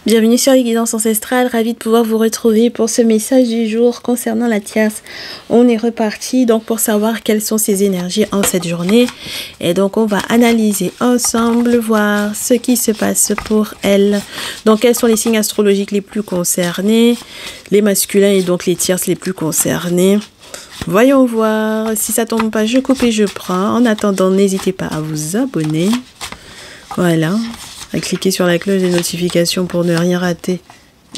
Bienvenue sur les guidances ancestrales, ravi de pouvoir vous retrouver pour ce message du jour concernant la tierce. On est reparti donc pour savoir quelles sont ses énergies en cette journée. Et donc on va analyser ensemble, voir ce qui se passe pour elle. Donc quels sont les signes astrologiques les plus concernés, les masculins et donc les tierces les plus concernés. Voyons voir, si ça tombe pas, je coupe et je prends. En attendant, n'hésitez pas à vous abonner. Voilà. À cliquer sur la cloche des notifications pour ne rien rater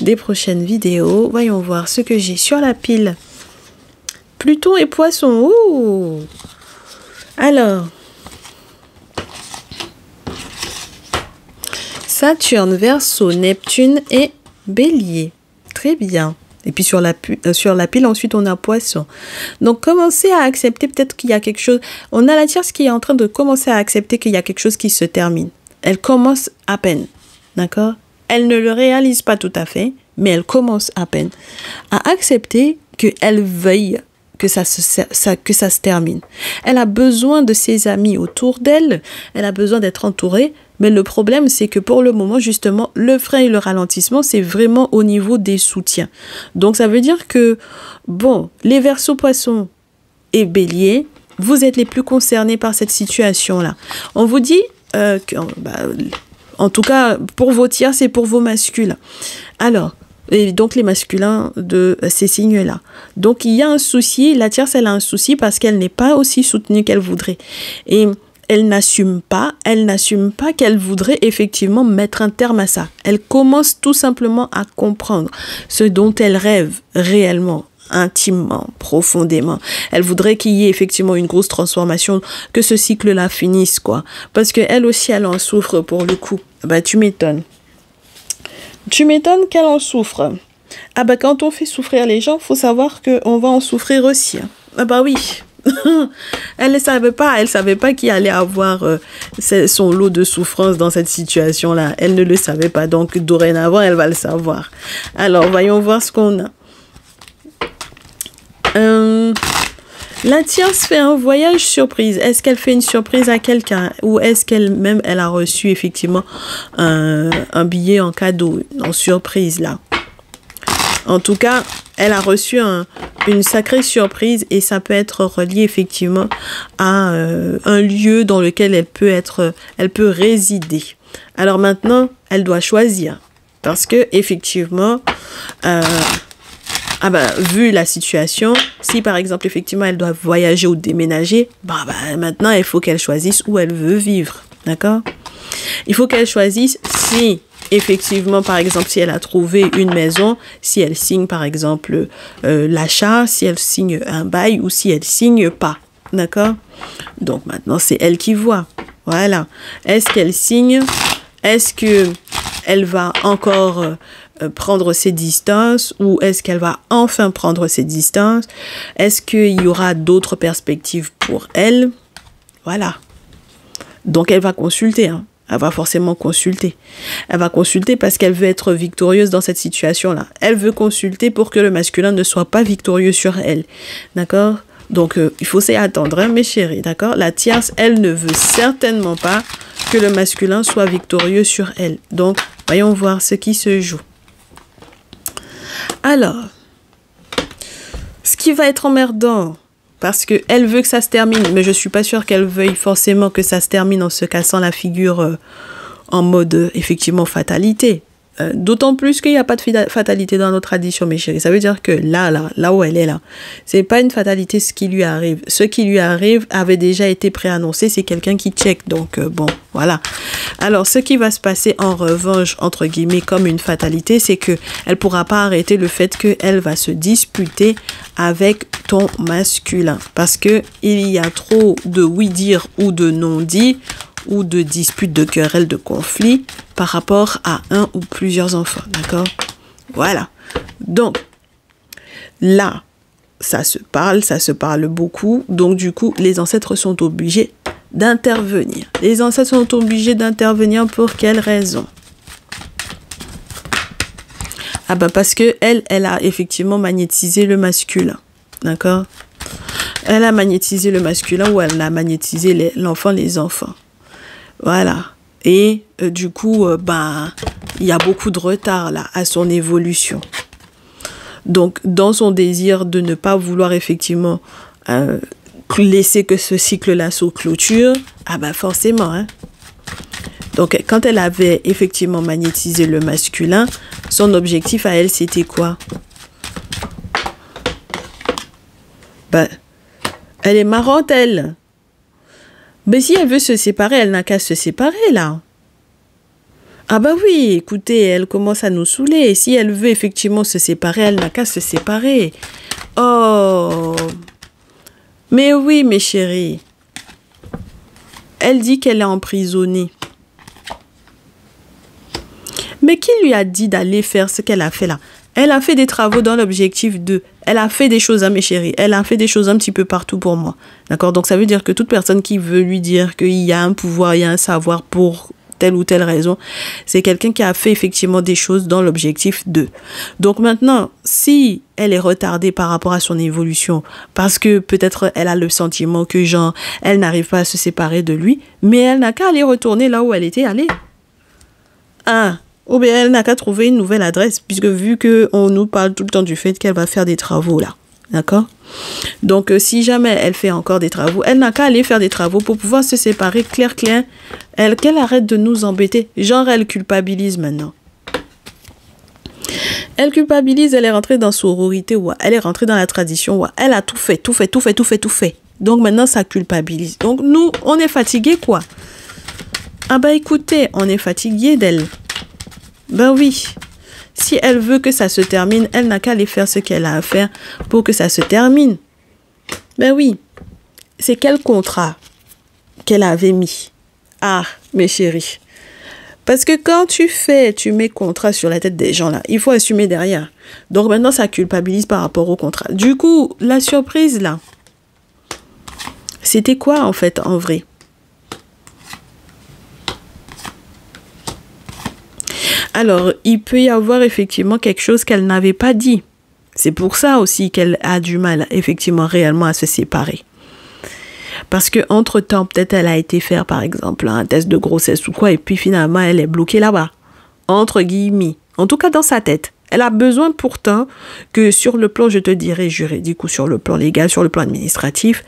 des prochaines vidéos. Voyons voir ce que j'ai sur la pile. Pluton et Poisson. Ouh. Alors. Saturne, Verseau, Neptune et Bélier. Très bien. Et puis sur la pile, ensuite, on a Poisson. Donc, commencez à accepter peut-être qu'il y a quelque chose. On a la tierce qui est en train de commencer à accepter qu'il y a quelque chose qui se termine. Elle commence à peine, d'accord? Elle ne le réalise pas tout à fait, mais elle commence à peine à accepter qu'elle veuille que ça se termine. Elle a besoin de ses amis autour d'elle, elle a besoin d'être entourée, mais le problème, c'est que pour le moment, justement, le frein et le ralentissement, c'est vraiment au niveau des soutiens. Donc, ça veut dire que, bon, les Verseaux, Poissons et Bélier, vous êtes les plus concernés par cette situation-là. On vous dit... en tout cas, pour vos tierces et pour vos masculins. Alors, et donc les masculins de ces signes-là. Donc, il y a un souci, la tierce, elle a un souci parce qu'elle n'est pas aussi soutenue qu'elle voudrait. Et elle n'assume pas qu'elle voudrait effectivement mettre un terme à ça. Elle commence tout simplement à comprendre ce dont elle rêve réellement. Intimement, profondément. Elle voudrait qu'il y ait effectivement une grosse transformation, que ce cycle-là finisse, quoi. Parce qu'elle aussi, elle en souffre pour le coup. Bah, tu m'étonnes. Tu m'étonnes qu'elle en souffre. Ah bah, quand on fait souffrir les gens, faut savoir qu'on va en souffrir aussi. Ah bah oui. Elle ne savait pas qu'il allait avoir son lot de souffrance dans cette situation-là. Elle ne le savait pas, donc dorénavant, elle va le savoir. Alors, voyons voir ce qu'on a. La tierce fait un voyage surprise. Est-ce qu'elle fait une surprise à quelqu'un ou est-ce qu'elle-même elle a reçu effectivement un billet en cadeau, en surprise là? En tout cas, elle a reçu une sacrée surprise et ça peut être relié effectivement à un lieu dans lequel elle peut résider. Alors maintenant, elle doit choisir parce que effectivement vu la situation, si par exemple, effectivement, elle doit voyager ou déménager, maintenant, il faut qu'elle choisisse où elle veut vivre, d'accord? Il faut qu'elle choisisse si, effectivement, par exemple, si elle a trouvé une maison, si elle signe, par exemple, l'achat, si elle signe un bail ou si elle signe pas, d'accord? Donc, maintenant, c'est elle qui voit, voilà. Est-ce qu'elle signe? Est-ce qu'elle va encore... prendre ses distances ou est-ce qu'elle va enfin prendre ses distances? Est-ce qu'il y aura d'autres perspectives pour elle? Voilà. Donc, elle va consulter. Hein. Elle va forcément consulter. Elle va consulter parce qu'elle veut être victorieuse dans cette situation-là. Elle veut consulter pour que le masculin ne soit pas victorieux sur elle. D'accord? Donc, il faut s'y attendre, hein, mes chéris. D'accord? La tierce, elle ne veut certainement pas que le masculin soit victorieux sur elle. Donc, voyons voir ce qui se joue. Alors, ce qui va être emmerdant, parce qu'elle veut que ça se termine, mais je ne suis pas sûre qu'elle veuille forcément que ça se termine en se cassant la figure en mode, effectivement, fatalité. D'autant plus qu'il n'y a pas de fatalité dans notre tradition, mes chéris. Ça veut dire que là où elle est là, c'est pas une fatalité ce qui lui arrive. Ce qui lui arrive avait déjà été préannoncé, c'est quelqu'un qui check. Donc, bon, voilà. Alors, ce qui va se passer en revanche, entre guillemets, comme une fatalité, c'est qu'elle ne pourra pas arrêter le fait qu'elle va se disputer avec ton masculin. Parce qu'il y a trop de oui-dire ou de non-dit, ou de disputes, de querelles, de conflits par rapport à un ou plusieurs enfants, d'accord? Voilà. Donc, là, ça se parle beaucoup. Donc, du coup, les ancêtres sont obligés d'intervenir. Les ancêtres sont obligés d'intervenir pour quelle raison? Ah ben, parce que elle a effectivement magnétisé le masculin, d'accord? Elle a magnétisé le masculin ou elle a magnétisé l'enfant, les enfants. Voilà. Et du coup, bah, il y a beaucoup de retard là à son évolution. Donc, dans son désir de ne pas vouloir effectivement laisser que ce cycle-là se clôture, ah bah forcément, hein. Donc, quand elle avait effectivement magnétisé le masculin, son objectif à elle, c'était quoi? Ben, elle est marrante, elle. Mais si elle veut se séparer, elle n'a qu'à se séparer, là. Ah bah oui, écoutez, elle commence à nous saouler. Si elle veut effectivement se séparer, elle n'a qu'à se séparer. Oh, mais oui, mes chéris. Elle dit qu'elle est emprisonnée. Mais qui lui a dit d'aller faire ce qu'elle a fait là? Elle a fait des travaux dans l'objectif de... Elle a fait des choses, à mes chéris. Elle a fait des choses un petit peu partout pour moi. D'accord? Donc, ça veut dire que toute personne qui veut lui dire qu'il y a un pouvoir, il y a un savoir pour telle ou telle raison, c'est quelqu'un qui a fait effectivement des choses dans l'objectif de. Donc, maintenant, si elle est retardée par rapport à son évolution, parce que peut-être elle a le sentiment que, genre, elle n'arrive pas à se séparer de lui, mais elle n'a qu'à aller retourner là où elle était allée. Ah, ou bien elle n'a qu'à trouver une nouvelle adresse, puisque vu qu'on nous parle tout le temps du fait qu'elle va faire des travaux là. D'accord? Donc, si jamais elle fait encore des travaux, elle n'a qu'à aller faire des travaux pour pouvoir se séparer clair. Qu'elle arrête de nous embêter. Genre, elle culpabilise maintenant. Elle culpabilise, elle est rentrée dans sororité, ou elle est rentrée dans la tradition, ou elle a tout fait. Donc, maintenant, ça culpabilise. Donc, nous, on est fatigués, quoi. Ah bah écoutez, on est fatigué d'elle. Ben oui, si elle veut que ça se termine, elle n'a qu'à aller faire ce qu'elle a à faire pour que ça se termine. Ben oui, c'est quel contrat qu'elle avait mis? Ah, mes chéris. Parce que quand tu mets contrat sur la tête des gens là, il faut assumer derrière. Donc maintenant, ça culpabilise par rapport au contrat. Du coup, la surprise là, c'était quoi en fait en vrai? Alors, il peut y avoir effectivement quelque chose qu'elle n'avait pas dit. C'est pour ça aussi qu'elle a du mal, effectivement, réellement à se séparer. Parce que entre-temps, peut-être elle a été faire, par exemple, un test de grossesse ou quoi, et puis finalement, elle est bloquée là-bas. Entre guillemets. En tout cas, dans sa tête. Elle a besoin pourtant que sur le plan, je te dirais, juridique ou sur le plan légal, sur le plan administratif,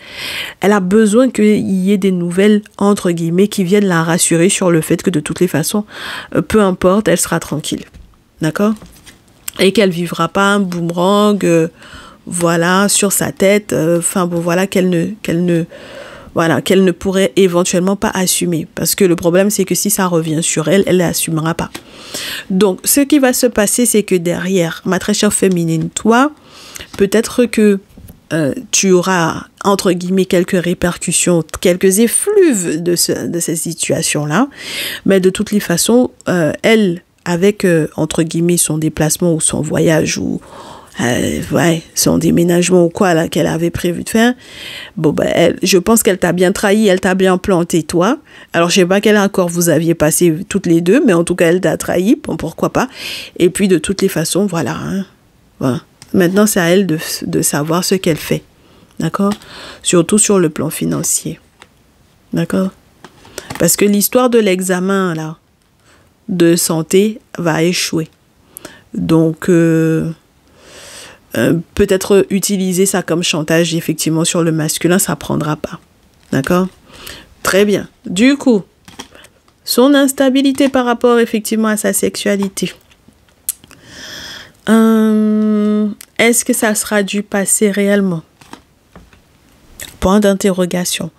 elle a besoin qu'il y ait des nouvelles, entre guillemets, qui viennent la rassurer sur le fait que de toutes les façons, peu importe, elle sera tranquille. D'accord? Et qu'elle vivra pas un boomerang, voilà, sur sa tête, enfin bon, voilà, qu'elle ne pourrait éventuellement pas assumer. Parce que le problème, c'est que si ça revient sur elle, elle l'assumera pas. Donc, ce qui va se passer, c'est que derrière, ma très chère féminine, toi, peut-être que tu auras, entre guillemets, quelques répercussions, quelques effluves de ces situations-là. Mais de toutes les façons, elle, avec, entre guillemets, son déplacement ou son voyage ou son déménagement ou quoi là qu'elle avait prévu de faire, bon ben je pense qu'elle t'a bien trahi, elle t'a bien planté toi. Alors je sais pas quel accord vous aviez passé toutes les deux, mais en tout cas elle t'a trahi, bon pourquoi pas. Et puis de toutes les façons voilà, hein. Voilà. Maintenant c'est à elle de savoir ce qu'elle fait, d'accord, surtout sur le plan financier, d'accord, parce que l'histoire de l'examen là de santé va échouer, donc peut-être utiliser ça comme chantage, effectivement, sur le masculin, ça ne prendra pas. D'accord? Très bien. Du coup, son instabilité par rapport, effectivement, à sa sexualité. Est-ce que ça sera du passé réellement? Point d'interrogation.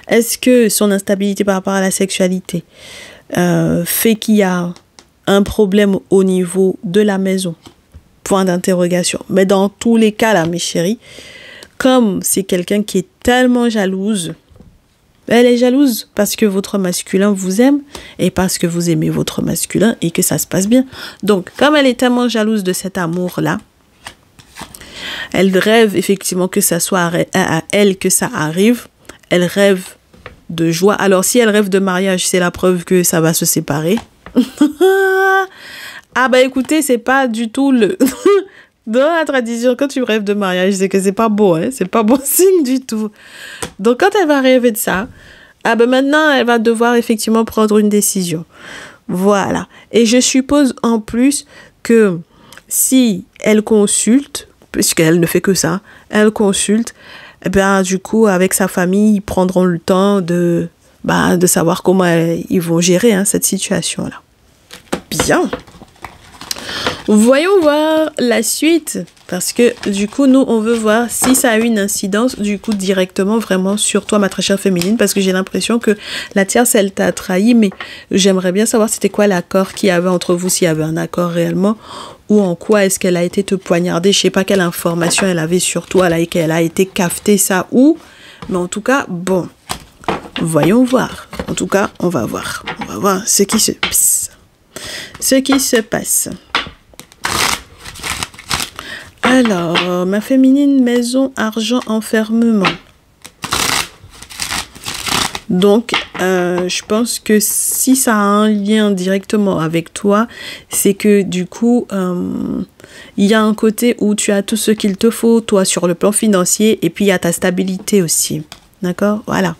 Est-ce que son instabilité par rapport à la sexualité fait qu'il y a un problème au niveau de la maison? Point d'interrogation. Mais dans tous les cas, là, mes chéris, comme c'est quelqu'un qui est tellement jalouse, elle est jalouse parce que votre masculin vous aime et parce que vous aimez votre masculin et que ça se passe bien. Donc, comme elle est tellement jalouse de cet amour-là, elle rêve effectivement que ça soit à elle que ça arrive. Elle rêve de joie. Alors, si elle rêve de mariage, c'est la preuve que ça va se séparer. Ah bah écoutez, c'est pas du tout le... Dans la tradition, quand tu rêves de mariage, c'est que c'est pas beau, hein? C'est pas bon signe du tout. Donc quand elle va rêver de ça, Ah ben maintenant, elle va devoir effectivement prendre une décision. Voilà. Et je suppose en plus que si elle consulte, puisqu'elle ne fait que ça, elle consulte, eh bien, du coup, avec sa famille, ils prendront le temps de savoir comment ils vont gérer cette situation-là. Bien. Voyons voir la suite, parce que du coup, nous, on veut voir si ça a eu une incidence, du coup, directement, vraiment sur toi, ma très chère féminine, parce que j'ai l'impression que la tierce, elle t'a trahi, mais j'aimerais bien savoir c'était quoi l'accord qu'il y avait entre vous, s'il y avait un accord réellement, ou en quoi est-ce qu'elle a été te poignarder, je sais pas quelle information elle avait sur toi, là, et qu'elle a été cafetée, ça, ou, mais en tout cas, bon, voyons voir. En tout cas, on va voir ce qui se passe. Alors, ma féminine, maison, argent, enfermement. Donc, je pense que si ça a un lien directement avec toi, c'est que du coup, il y a un côté où tu as tout ce qu'il te faut, toi, sur le plan financier, et puis il y a ta stabilité aussi. D'accord? Voilà.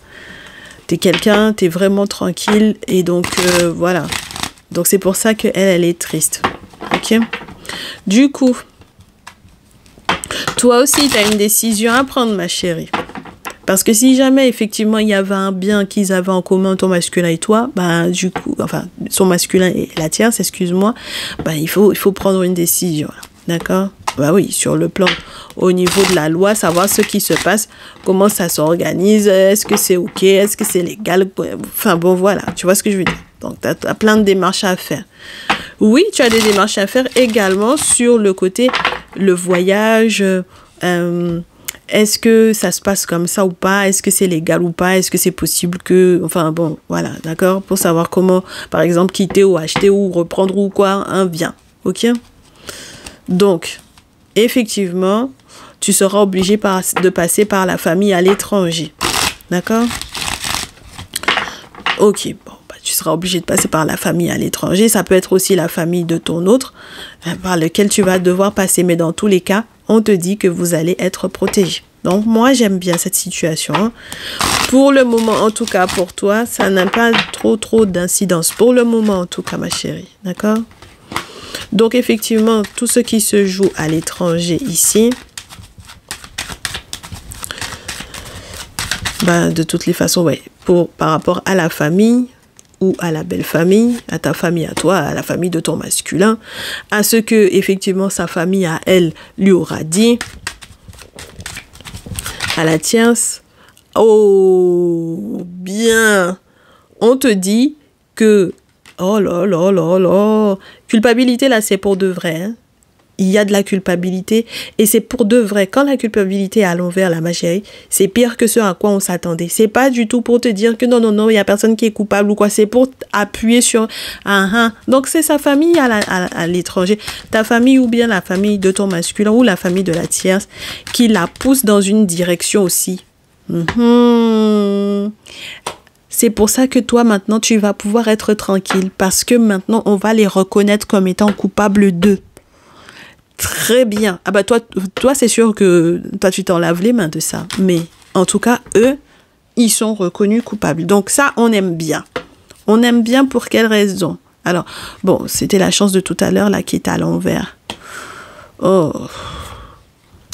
T'es quelqu'un, t'es vraiment tranquille, et donc, voilà. Donc, c'est pour ça qu'elle est triste. Ok? Du coup, toi aussi, tu as une décision à prendre, ma chérie. Parce que si jamais, effectivement, il y avait un bien qu'ils avaient en commun, ton masculin et toi, du coup, enfin, son masculin et la tierce, excuse-moi, il faut prendre une décision. D'accord? Oui, sur le plan, au niveau de la loi, savoir ce qui se passe, comment ça s'organise, est-ce que c'est OK, est-ce que c'est légal, enfin, bon, voilà, tu vois ce que je veux dire. Donc, tu as plein de démarches à faire. Oui, tu as des démarches à faire également sur le côté, le voyage, est-ce que ça se passe comme ça ou pas, est-ce que c'est légal ou pas, est-ce que c'est possible que, enfin bon, voilà, d'accord, pour savoir comment, par exemple, quitter ou acheter ou reprendre ou quoi, un bien, ok? Donc, effectivement, tu seras obligé de passer par la famille à l'étranger, d'accord? Ok, bon. Tu seras obligé de passer par la famille à l'étranger. Ça peut être aussi la famille de ton autre par lequel tu vas devoir passer. Mais dans tous les cas, on te dit que vous allez être protégé. Donc, moi, j'aime bien cette situation. Pour le moment, en tout cas, pour toi, ça n'a pas trop d'incidence. Pour le moment, en tout cas, ma chérie. D'accord? Donc, effectivement, tout ce qui se joue à l'étranger ici, de toutes les façons, ouais, par rapport à la famille, ou à la belle famille, à ta famille à toi, à la famille de ton masculin, à ce que effectivement sa famille à elle lui aura dit, à la tierce. Oh, bien, on te dit que, oh là, culpabilité là c'est pour de vrai, hein. Il y a de la culpabilité et c'est pour de vrai. Quand la culpabilité est à l'envers, là, ma chérie, c'est pire que ce à quoi on s'attendait. C'est pas du tout pour te dire que non, il y a personne qui est coupable ou quoi. C'est pour appuyer sur Donc, c'est sa famille à l'étranger. Ta famille ou bien la famille de ton masculin ou la famille de la tierce qui la pousse dans une direction aussi. C'est pour ça que toi, maintenant, tu vas pouvoir être tranquille parce que maintenant, on va les reconnaître comme étant coupables d'eux. Très bien. Ah toi c'est sûr que toi tu t'en laves les mains de ça. Mais en tout cas, eux, ils sont reconnus coupables. Donc ça, on aime bien. On aime bien pour quelle raison? Alors, bon, c'était la chance de tout à l'heure là qui est à l'envers. Oh.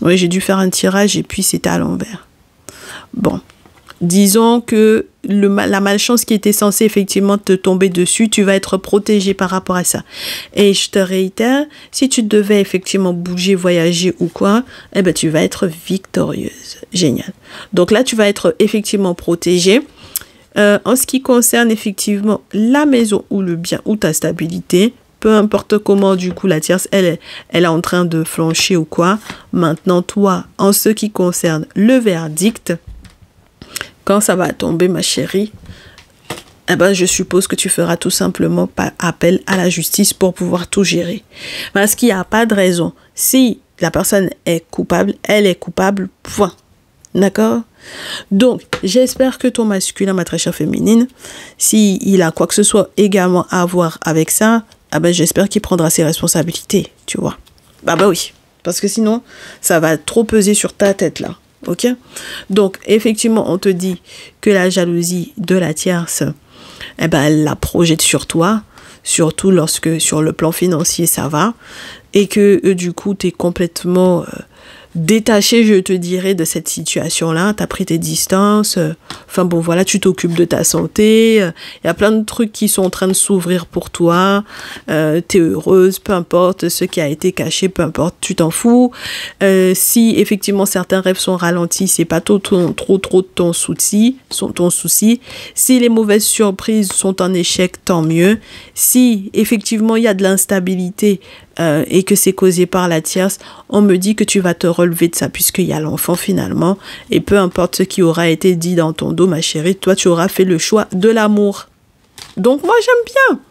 Oui, j'ai dû faire un tirage et puis c'était à l'envers. Bon. Disons que la malchance qui était censée effectivement te tomber dessus, tu vas être protégé par rapport à ça. Et je te réitère, si tu devais effectivement bouger, voyager ou quoi, tu vas être victorieuse. Génial. Donc là, tu vas être effectivement protégé. En ce qui concerne effectivement la maison ou le bien ou ta stabilité, peu importe comment du coup la tierce, elle est en train de flancher ou quoi. Maintenant, toi, en ce qui concerne le verdict, quand ça va tomber, ma chérie, je suppose que tu feras tout simplement appel à la justice pour pouvoir tout gérer. Parce qu'il n'y a pas de raison. Si la personne est coupable, elle est coupable, point. D'accord? Donc, j'espère que ton masculin, ma très chère féminine, s'il a quoi que ce soit également à voir avec ça, j'espère qu'il prendra ses responsabilités, tu vois. Oui. Parce que sinon, ça va trop peser sur ta tête, là. Ok? Donc, effectivement, on te dit que la jalousie de la tierce, eh ben, elle la projette sur toi, surtout lorsque sur le plan financier, ça va, et que du coup, tu es complètement détaché, je te dirais, de cette situation-là. Tu as pris tes distances. Enfin bon, voilà, tu t'occupes de ta santé. Il y a plein de trucs qui sont en train de s'ouvrir pour toi. Tu es heureuse, peu importe ce qui a été caché, peu importe, tu t'en fous. Si effectivement certains rêves sont ralentis, c'est pas trop ton souci. Si les mauvaises surprises sont en échec, tant mieux. Si effectivement il y a de l'instabilité, et que c'est causé par la tierce, on me dit que tu vas te relever de ça puisqu'il y a l'enfant finalement. Et peu importe ce qui aura été dit dans ton dos, ma chérie, toi, tu auras fait le choix de l'amour. Donc, moi, j'aime bien.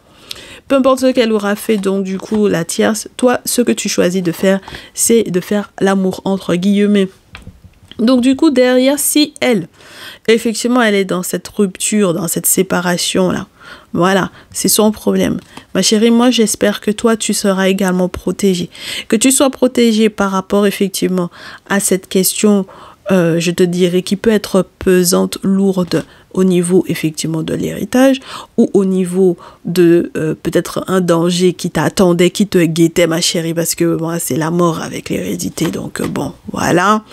Peu importe ce qu'elle aura fait, donc du coup, la tierce, toi, ce que tu choisis de faire, c'est de faire l'amour, entre guillemets. Donc, du coup, derrière, si elle, effectivement, elle est dans cette rupture, dans cette séparation-là, voilà, c'est son problème. Ma chérie, moi, j'espère que toi, tu seras également protégée. Que tu sois protégée par rapport, effectivement, à cette question, je te dirais, qui peut être pesante, lourde, au niveau, effectivement, de l'héritage, ou au niveau de, peut-être, un danger qui t'attendait, qui te guettait, ma chérie, parce que, moi, c'est la mort avec l'hérédité, donc, bon, voilà.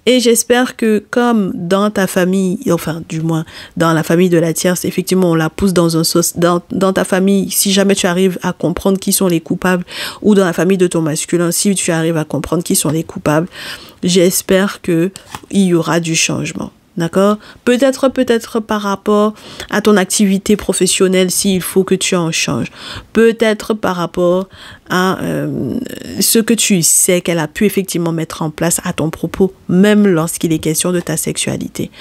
Et j'espère que, comme dans ta famille, enfin, du moins, dans la famille de la tierce, effectivement, on la pousse dans un sens, dans ta famille, si jamais tu arrives à comprendre qui sont les coupables, ou dans la famille de ton masculin, si tu arrives à comprendre qui sont les coupables, j'espère que il y aura du changement. D'accord? Peut-être par rapport à ton activité professionnelle, s'il faut que tu en changes. Peut-être par rapport à ce que tu sais qu'elle a pu effectivement mettre en place à ton propos, même lorsqu'il est question de ta sexualité.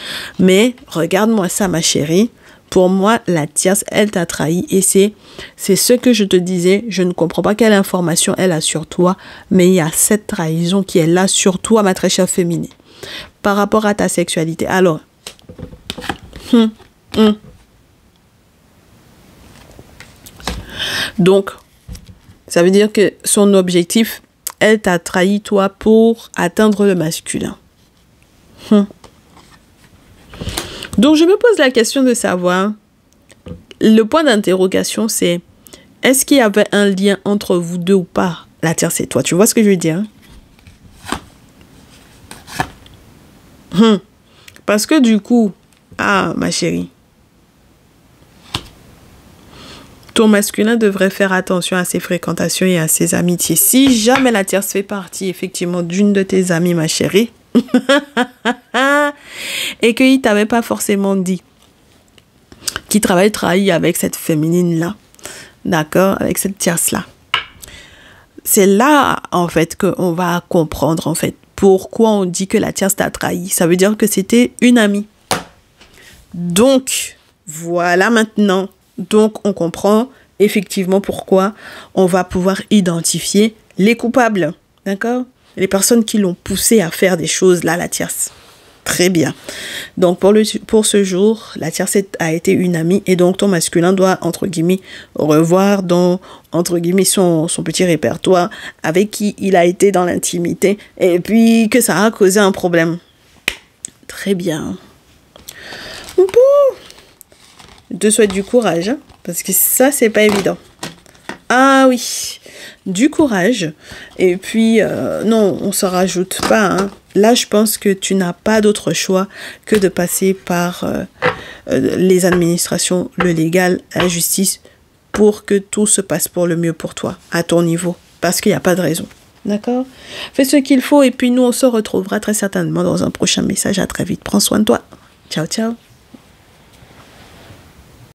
Mais regarde-moi ça, ma chérie. Pour moi, la tierce, elle t'a trahi et c'est ce que je te disais. Je ne comprends pas quelle information elle a sur toi, mais il y a cette trahison qui est là sur toi, ma très chère féminine, par rapport à ta sexualité. Alors, donc, ça veut dire que son objectif, elle t'a trahi, toi, pour atteindre le masculin. Donc, je me pose la question de savoir, le point d'interrogation, c'est, est-ce qu'il y avait un lien entre vous deux ou pas? La tierce et toi, tu vois ce que je veux dire? Parce que du coup, ma chérie, ton masculin devrait faire attention à ses fréquentations et à ses amitiés. Si jamais la tierce fait partie, effectivement, d'une de tes amies, ma chérie, et qu'il t'avait pas forcément dit qu'il trahi avec cette féminine-là, d'accord, avec cette tierce-là. C'est là, en fait, qu'on va comprendre, en fait, pourquoi on dit que la tierce t'a trahi. Ça veut dire que c'était une amie. Donc, voilà maintenant. Donc, on comprend effectivement pourquoi on va pouvoir identifier les coupables, d'accord? Les personnes qui l'ont poussé à faire des choses, là, la tierce. Très bien. Donc, pour ce jour, la tierce a été une amie et donc ton masculin doit, entre guillemets, revoir dans, entre guillemets, son petit répertoire avec qui il a été dans l'intimité et puis que ça a causé un problème. Très bien. Bon. Je te souhaite du courage, hein, parce que ça, c'est pas évident. Ah oui, du courage. Et puis, non, on s'en rajoute pas, hein. Là, je pense que tu n'as pas d'autre choix que de passer par les administrations, le légal, la justice, pour que tout se passe pour le mieux pour toi, à ton niveau. Parce qu'il n'y a pas de raison. D'accord? Fais ce qu'il faut et puis nous, on se retrouvera très certainement dans un prochain message. À très vite. Prends soin de toi. Ciao, ciao.